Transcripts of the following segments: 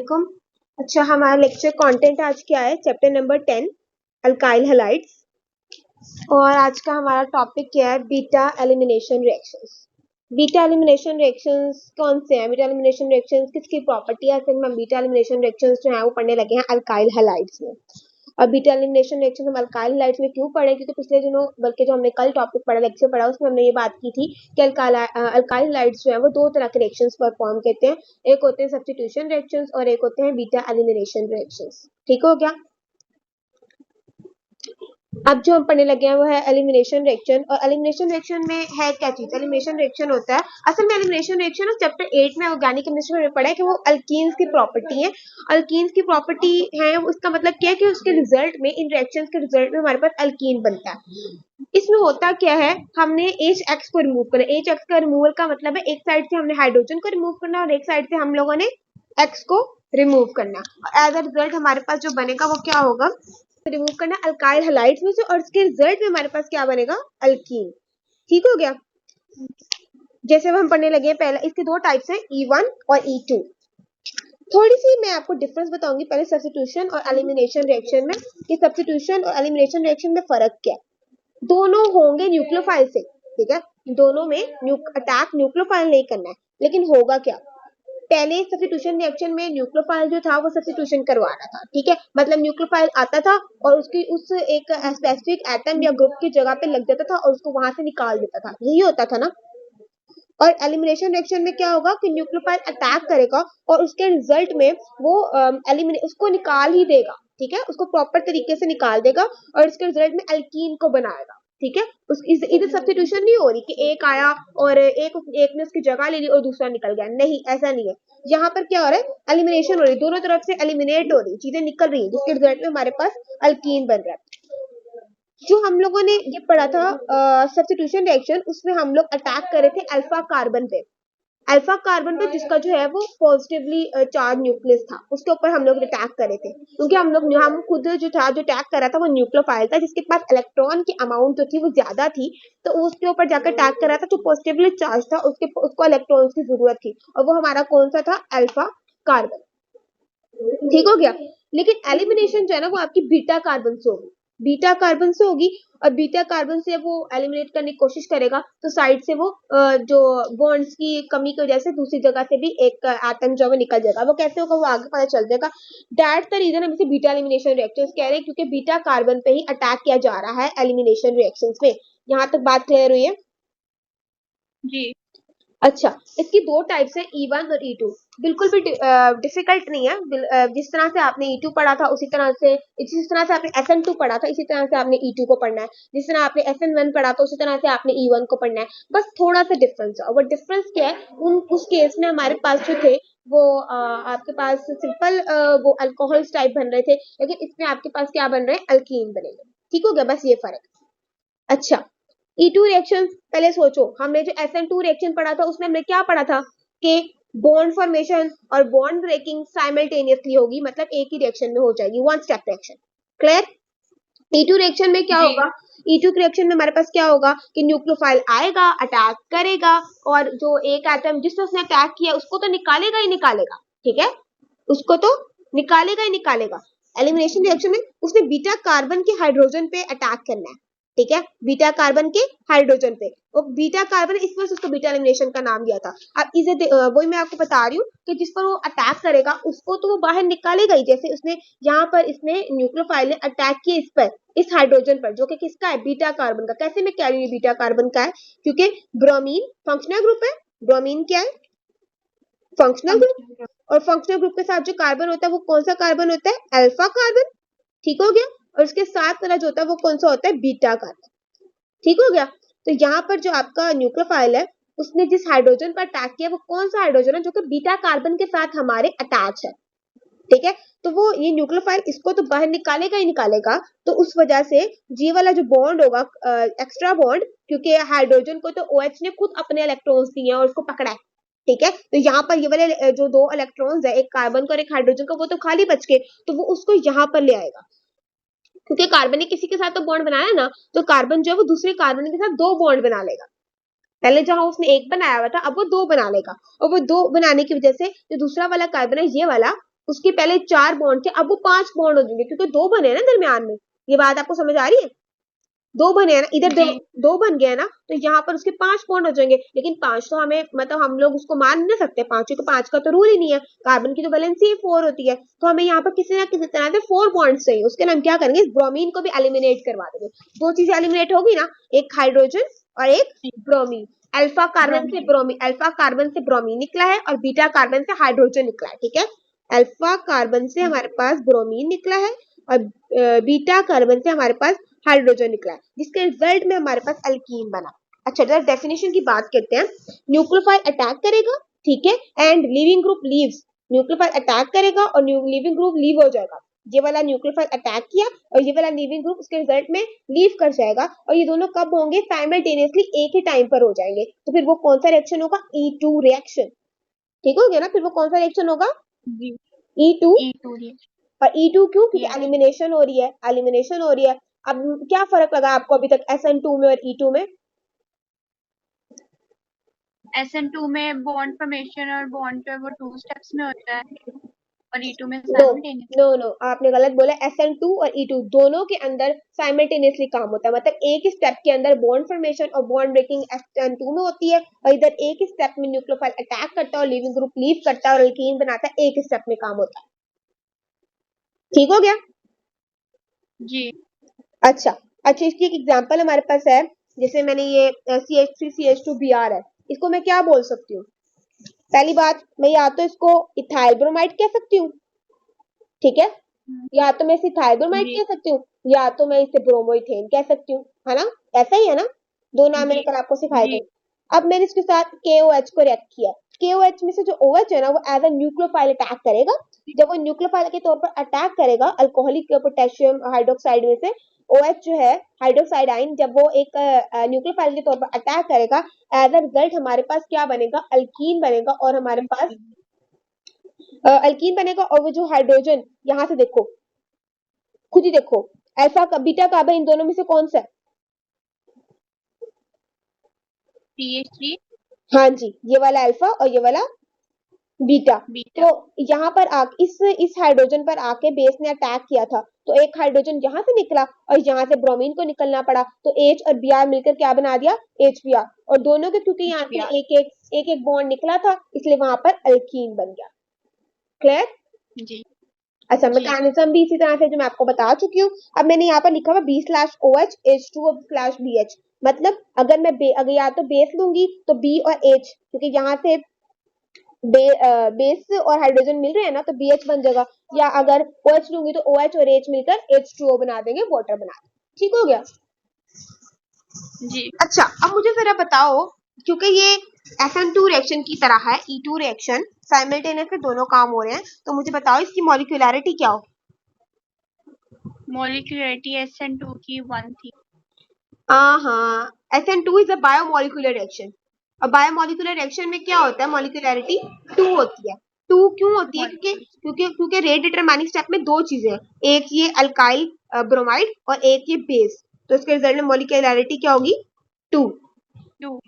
वालेकुम। अच्छा, हमारा लेक्चर कंटेंट आज क्या है? Chapter number 10 alkyl halides. और आज का हमारा टॉपिक क्या है? Beta elimination reactions. Beta elimination reactions कौन से हैं? बीटा एलिमिनेशन रिएक्शंस किसकी प्रॉपर्टी है? हम बीटा एलिमिनेशन रिएक्शंस जो है वो पढ़ने लगे हैं अल्काइल हैलाइड्स में। और बीटा एलिमिनेशन रिएक्शन हम अल्काइल हैलाइड्स में क्यों पढ़े? क्योंकि पिछले दिनों बल्कि जो हमने कल टॉपिक पढ़ा, लेक्चर पढ़ा, उसमें हमने ये बात की थी कि अल्काइल हैलाइड्स जो है वो दो तरह के रिएक्शंस परफॉर्म करते हैं। एक होते हैं सब्स्टिट्यूशन रिएक्शंस और एक होते हैं बीटा एलिमिनेशन रिएक्शंस। ठीक हो गया? अब जो हम पढ़ने लगे हैं वो है एलिमिनेशन रिएक्शन। और एलिमिनेशन रिएक्शन में है क्या चीज? एलिमिनेशन रिएक्शन होता है, असल में एलिमिनेशन रिएक्शन चैप्टर 8 में ऑर्गेनिक केमिस्ट्री में पढ़ा है कि वो अल्कीन्स की प्रॉपर्टी है। अल्कीन्स की प्रॉपर्टी है, उसका मतलब क्या है कि उसके रिजल्ट में, इन रिएक्शंस के रिजल्ट में हमारे पास अल्कीन बनता है। इसमें होता क्या है, हमने HX को रिमूव करना। HX का रिमूवल का मतलब है एक साइड से हमने हाइड्रोजन को रिमूव करना और एक साइड से हम लोगों ने X को रिमूव करना। और एज अ रिजल्ट हमारे पास जो बनेगा वो क्या होगा? रिमूव करना अल्काइल हैलाइड्स में से, और इसके रिजल्ट में हमारे पास क्या बनेगा? अल्कीन। ठीक हो गया? जैसे हम पढ़ने लगे हैं, पहले इसके दो टाइप्स हैं, E1 और E2। थोड़ी सी मैं आपको डिफरेंस बताऊंगी पहले सब्स्टिट्यूशन और एलिमिनेशन रिएक्शन में, कि सब्स्टिट्यूशन और एलिमिनेशन रिएक्शन में फर्क क्या है। दोनों होंगे न्यूक्लियोफाइल से, ठीक है, दोनों में अटैक न्यूक्लियोफाइल नहीं करना है, लेकिन होगा क्या? पहले सब्स्टिट्यूशन रिएक्शन में न्यूक्लियोफाइल जो था वो सब्स्टिट्यूशन करवा रहा था, ठीक है, मतलब न्यूक्लियोफाइल आता था और उसकी उस एक स्पेसिफिक एटम या ग्रुप की जगह पे लग जाता था और उसको वहां से निकाल देता था, यही होता था ना। और एलिमिनेशन रिएक्शन में क्या होगा कि न्यूक्लियोफाइल अटैक करेगा और उसके रिजल्ट में वो उसको निकाल ही देगा, ठीक है, उसको प्रॉपर तरीके से निकाल देगा और इसके रिजल्ट में अल्कीन को बनाएगा, ठीक है। इधर सब्स्टिट्यूशन नहीं हो रही कि एक आया और एक ने उसकी जगह ले ली और दूसरा निकल गया, नहीं, ऐसा नहीं है। यहाँ पर क्या हो रहा है? एलिमिनेशन हो रही है, दोनों तरफ से एलिमिनेट हो रही चीजें निकल रही है, जिसके रिजल्ट में हमारे पास अल्कीन बन रहा है। जो हम लोगों ने ये पढ़ा था सब्स्टिट्यूशन रिएक्शन, उसमें हम लोग अटैक कर रहे थे अल्फा कार्बन पे। अल्फा कार्बन पे जिसका जो है वो पॉजिटिवली चार्ज न्यूक्लियस था, उसके ऊपर हम लोग अटैक कर रहे थे, क्योंकि हम खुद जो था, जो अटैक कर रहा था वो न्यूक्लियोफाइल था जिसके पास इलेक्ट्रॉन की अमाउंट जो थी वो ज्यादा थी, तो उसके ऊपर जाकर अटैक कर रहा था जो पॉजिटिवली चार्ज था, उसको इलेक्ट्रॉन्स की जरूरत थी, और वो हमारा कौन सा था? Alpha carbon. ठीक हो गया? लेकिन एलिमिनेशन जो है ना वो आपकी बीटा कार्बन से होगी, बीटा कार्बन से होगी, और बीटा कार्बन से वो एलिमिनेट करने की कोशिश करेगा तो साइड से वो जो बॉन्ड्स की कमी की वजह से दूसरी जगह से भी एक एटम जो है निकल जाएगा। वो कैसे होगा वो आगे पता चल जाएगा। दैट्स द रीजन हम इसे बीटा एलिमिनेशन रिएक्शंस कह रहे हैं, क्योंकि बीटा कार्बन पे ही अटैक किया जा रहा है एलिमिनेशन रिएक्शंस में। यहाँ तक बात क्लियर हुई है? जी। अच्छा, इसकी दो टाइप्स है, E1 और E2। बिल्कुल भी डिफिकल्ट नहीं है। जिस तरह से आपने E2 पढ़ा था उसी तरह से, जिस तरह से आपने SN2 पढ़ा था इसी तरह से आपने E2 को पढ़ना है, जिस तरह आपने SN1 पढ़ा था उसी तरह से आपने E1 को पढ़ना है। बस थोड़ा सा डिफरेंस है, और वो डिफरेंस क्या है? उस केस में हमारे पास जो थे वो आपके पास सिंपल वो अल्कोहल्स टाइप बन रहे थे, लेकिन इसमें आपके पास क्या बन रहे हैं? अल्कीन बनेंगे। ठीक हो गया? बस ये फर्क। अच्छा, E2 रिएक्शन पहले सोचो, हमने जो SN2 रिएक्शन पढ़ा था उसमें हमने क्या पढ़ा था कि बॉन्ड फॉर्मेशन और बॉन्ड ब्रेकिंग साइमल्टेनियसली होगी, मतलब एक ही रिएक्शन में हो जाएगी, one step reaction. Clear? E2 reaction में क्या होगा? E2 रिएक्शन में हमारे पास क्या होगा कि न्यूक्लियोफाइल आएगा, अटैक करेगा, और जो एक एटम जिसने उसने अटैक किया उसको तो निकालेगा ही निकालेगा, ठीक है, उसको तो निकालेगा ही निकालेगा। एलिमिनेशन रिएक्शन में उसने बीटा कार्बन के हाइड्रोजन पे अटैक करना है, ठीक है, बीटा कार्बन के हाइड्रोजन पे, और बीटा कार्बन इस वजह से उसको बीटा एलिमिनेशन का नाम दिया था। अब इसे वही मैं आपको बता रही हूँ कि जिस पर वो अटैक करेगा उसको तो वो बाहर निकालेगा ही, जैसे उसने यहाँ पर इसने न्यूक्लियोफाइल ने अटैक किया इस पर, इस हाइड्रोजन पर, जो कि किसका है? बीटा कार्बन का। कैसे मैं कह रही हूँ बीटा कार्बन का है? क्योंकि ब्रोमीन फंक्शनल ग्रुप है। ब्रोमीन क्या है? Functional group. और फंक्शनल ग्रुप के साथ जो कार्बन होता है वो कौन सा कार्बन होता है? Alpha carbon. ठीक हो गया? और उसके साथ वाला जो होता है वो कौन सा होता है? Beta carbon. ठीक हो गया? तो यहाँ पर जो आपका न्यूक्लियोफाइल है उसने जिस हाइड्रोजन पर अटैक किया वो कौन सा हाइड्रोजन है? जो कि बीटा कार्बन के साथ हमारे अटैच है, ठीक है। तो वो ये न्यूक्लियोफाइल इसको तो बाहर निकालेगा ही निकालेगा, तो उस वजह से जी वाला जो बॉन्ड होगा, एक्स्ट्रा बॉन्ड, क्योंकि हाइड्रोजन को तो OH ने खुद अपने इलेक्ट्रॉन्स दिए हैं और उसको पकड़ा है, ठीक है, तो यहाँ पर ये वाले जो दो इलेक्ट्रॉन्स है, एक कार्बन का और एक हाइड्रोजन का, वो तो खाली बच गए, तो वो उसको यहाँ पर ले आएगा, क्योंकि कार्बन ने किसी के साथ तो बॉन्ड बनाया ना, तो कार्बन जो है वो दूसरे कार्बन के साथ दो बॉन्ड बना लेगा। पहले जहां उसने एक बनाया हुआ था अब वो दो बना लेगा, और वो दो बनाने की वजह से जो दूसरा वाला कार्बन है ये वाला, उसके पहले 4 बॉन्ड थे, अब वो 5 बॉन्ड हो जाएंगे क्योंकि 2 बने हैं ना दरमियान में। ये बात आपको समझ आ रही है? 2 बने हैं ना, इधर जी 2 बन गए ना, तो यहाँ पर उसके 5 बॉन्ड हो जाएंगे। लेकिन 5 तो हमें मतलब हम लोग उसको मान नहीं सकते 5, क्योंकि 5 का तो रूल ही नहीं है। कार्बन की तो वैलेंसी 4 होती है, तो हमें यहाँ पर किसी ना किसी तरह से 4 बॉन्ड चाहिए। उसके लिए हम क्या करेंगे, इस ब्रोमीन को भी एलिमिनेट करवा देंगे। 2 चीजें एलिमिनेट होगी ना, एक हाइड्रोजन और एक ब्रोमीन। अल्फा कार्बन से ब्रोमीन। ब्रोमीन, अल्फा कार्बन से ब्रोमीन निकला है और बीटा कार्बन से हाइड्रोजन निकला है। ठीक है, अल्फा कार्बन से हमारे पास ब्रोमीन निकला है और बीटा कार्बन से हमारे पास हाइड्रोजन निकला है, जिसके रिजल्ट में हमारे पास अल्कीन बना। अच्छा, जरा डेफिनेशन की बात करते हैं। न्यूक्लियोफाइल अटैक करेगा, ठीक है, and leaving group leaves. Nucleophile attack करेगा और लिविंग ग्रुप लीव हो जाएगा। ये वाला न्यूक्लियोफाइल अटैक किया और ये वाला लिविंग ग्रुप उसके रिजल्ट में लीव कर जाएगा, और ये दोनों कब होंगे, साइमल्टेनियसली एक ही टाइम पर हो जाएंगे। तो फिर वो कौन सा रिएक्शन होगा, E2 रिएक्शन। ठीक हो गया ना, फिर वो कौन सा रिएक्शन होगा, जी E2। E2 reaction. और E2 क्यों, क्योंकि यस। एलिमिनेशन हो रही है, एलिमिनेशन हो रही है। अब क्या फर्क लगा आपको अभी तक SN2 में और E2 में? SN2 में बॉन्ड फॉर्मेशन और बॉन्ड जो है वो 2 स्टेप्स में होता है और E2 में नो साइमल्टेनियस। नो नो, आपने गलत बोला। SN2 और E2 दोनों के अंदर साइमल्टेनियसली काम होता है, मतलब एक ही स्टेप के अंदर बॉन्ड फॉर्मेशन और बॉन्ड ब्रेकिंग SN2 में होती है, और इधर एक ही स्टेप में न्यूक्लियोफाइल अटैक करता है और लिविंग ग्रुप लीव करता है और अल्कीन बनाता है, एक स्टेप में काम होता है। ठीक हो गया? जी अच्छा अच्छा, इसकी एक एग्जांपल हमारे पास है। जैसे मैंने ये CH3CH2Br है, इसको मैं क्या बोल सकती हूँ? पहली बात, मैं या तो इसको इथाइल ब्रोमाइड कह सकती हूँ, ठीक है, या तो मैं इसे इथाइल ब्रोमाइड जी कह सकती हूँ, या तो मैं इसे ब्रोमोइथेन कह सकती हूँ, है ना? ऐसा ही है ना, दो नाम मैंने जी कल आपको सिखाए जी थे। अब मैंने इसके साथ KOH को रिएक्ट किया। KOH में से जो OH है ना, वो एज अ न्यूक्लियोफाइल अटैक करेगा। जब वो न्यूक्लियोफाइल के तौर पर अटैक करेगा अल्कोहलिक पोटेशियम हाइड्रोक्साइड में से, OH जो है हाइड्रोक्साइड आयन, जब वो एक न्यूक्लियोफाइल के तौर पर अटैक करेगा, एज अ रिजल्ट हमारे पास क्या बनेगा, अल्कीन बनेगा। और हमारे पास अल्कीन बनेगा, और वो जो हाइड्रोजन, यहाँ से देखो, खुद ही देखो, अल्फा का बीटा कार्बन इन दोनों में से कौन सा है? CH3 हाँ जी, ये वाला अल्फा और ये वाला बीटा। बीटा। तो यहाँ पर इस हाइड्रोजन पर आके बेस ने अटैक किया था, तो एक हाइड्रोजन यहाँ से निकला और यहाँ से ब्रोमीन को निकलना पड़ा, तो H और Br मिलकर क्या बना दिया, HBr। और दोनों के क्योंकि यहाँ से HBr। एक बॉन्ड निकला था, इसलिए वहां पर अल्कीन बन गया। क्लियर? जी अच्छा, जी मैकेनिज्म भी इसी तरह से जो मैं आपको बता चुकी हूँ। अब मैंने यहाँ पर लिखा हुआ B/OH H2O/BH, मतलब अगर मैं अगर या तो बेस लूंगी तो B और H, क्योंकि यहाँ से बेस और हाइड्रोजन मिल रहे हैं ना, तो BH बन जाएगा। या अगर OH लूंगी तो OH और H मिलकर H2O बना देंगे, वाटर बना देंगे। ठीक हो गया? जी। अच्छा, अब मुझे जरा बताओ, क्योंकि ये SN2 रिएक्शन की तरह है, E2 रिएक्शन साइमल्टेनियसली दोनों काम हो रहे हैं, तो मुझे बताओ इसकी मॉलिक्यूलैरिटी क्या होगी? मॉलिक्यूलरिटी SN2 की 1 थी। हाँ, SN2 is a biomolecular reaction. और बायोमोलिकुलर रिएक्शन में क्या होता है, मॉलिक्यूलैरिटी 2 होती है। 2 क्यों होती है? क्योंकि मॉलिक्यूल। क्योंकि क्योंकि रेट डिटरमाइनिंग स्टेप में दो चीजें हैं, एक ये अल्काइल ब्रोमाइड और एक ये बेस। तो इसके रिजल्ट में मॉलिक्यूलैरिटी क्या होगी, 2। 2।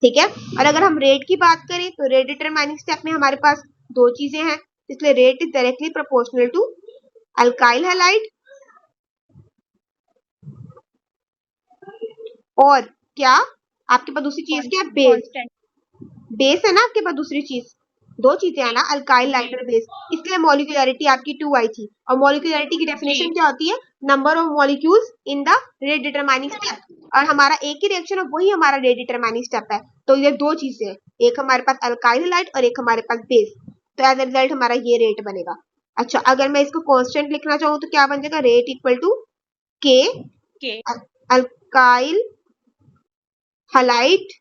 ठीक है, और अगर हम रेट की बात करें तो रेट डिटरमाइनिंग स्टेप में हमारे पास दो चीजें हैं, इसलिए rate is directly proportional to alkyl halide और क्या, आपके पास दूसरी चीज क्या है, बेस। कांस्टेंट। बेस है ना आपके पास, दूसरी चीज, दो चीजें है ना, अल्काइल जी लाइटर बेस। इसलिए मॉलिक्यूलैरिटी आपकी 2 आई थी। और मॉलिक्यूलैरिटी की जी डेफिनेशन क्या होती है, number of molecules in the rate determining step. और हमारा एक ही रिएक्शन है, वही हमारा रेट डिटरमाइनिंग स्टेप है। तो ये दो चीजें हैं, एक हमारे पास अल्काइल हैलाइड और एक हमारे पास बेस। तो एज अ रिजल्ट हमारा ये रेट बनेगा। अच्छा, अगर मैं इसको कांस्टेंट लिखना चाहूँ तो क्या बन जाएगा, रेट इक्वल टू के के अल्काइल हैलाइड।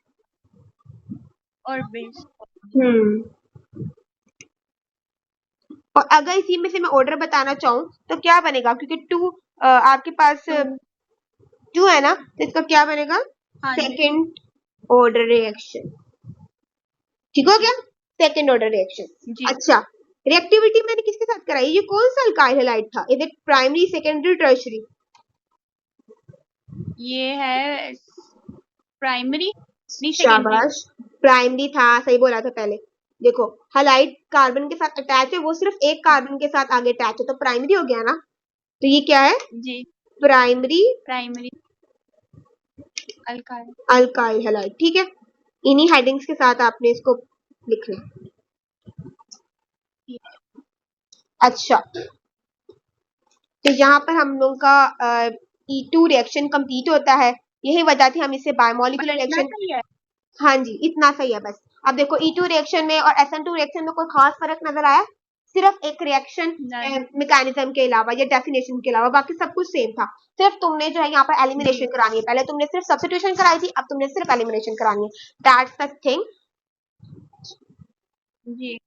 और बेस। हम्म, और अगर इसी में से मैं ऑर्डर बताना चाहूँ तो क्या बनेगा, क्योंकि 2 आपके पास 2। 2 है ना, तो इसका क्या बनेगा, हाँ जी सेकेंड ऑर्डर रिएक्शन। ठीक हो जी गया, सेकेंड ऑर्डर रिएक्शन। जी। अच्छा, रिएक्टिविटी मैंने किसके साथ कराई, ये कौन सा अल्काइल हैलाइड था, is it primary, secondary, tertiary? ये है प्राइमरी नहीं सेकेंडरी। शाबाश, प्राइमरी था, सही बोला था पहले। देखो हैलाइड कार्बन के साथ अटैच है, वो सिर्फ एक कार्बन के साथ आगे अटैच है, तो प्राइमरी हो गया ना। तो ये क्या है? जी। Primary primary alkyl. Alkyl halide. ठीक है, इन्हीं हेडिंग्स के साथ आपने इसको लिखना। अच्छा, तो यहाँ पर हम लोगों का E2 रिएक्शन कंप्लीट होता है। यही वजह थी हम इसे बायोमोलिकुलर इतना रिएक्शन। सही है। हाँ जी, इतना सही है बस। अब देखो E2 रिएक्शन में और SN2 रिएक्शन में कोई खास फर्क नजर आया? सिर्फ एक रिएक्शन नहीं। मैकेनिज्म के अलावा या डेफिनेशन के अलावा बाकी सब कुछ सेम था। सिर्फ तुमने जो है यहाँ पर एलिमिनेशन जी। करानी है, पहले तुमने सिर्फ सब्स्टिट्यूशन कराई थी, अब तुमने सिर्फ एलिमिनेशन करानी है। That's the thing. जी।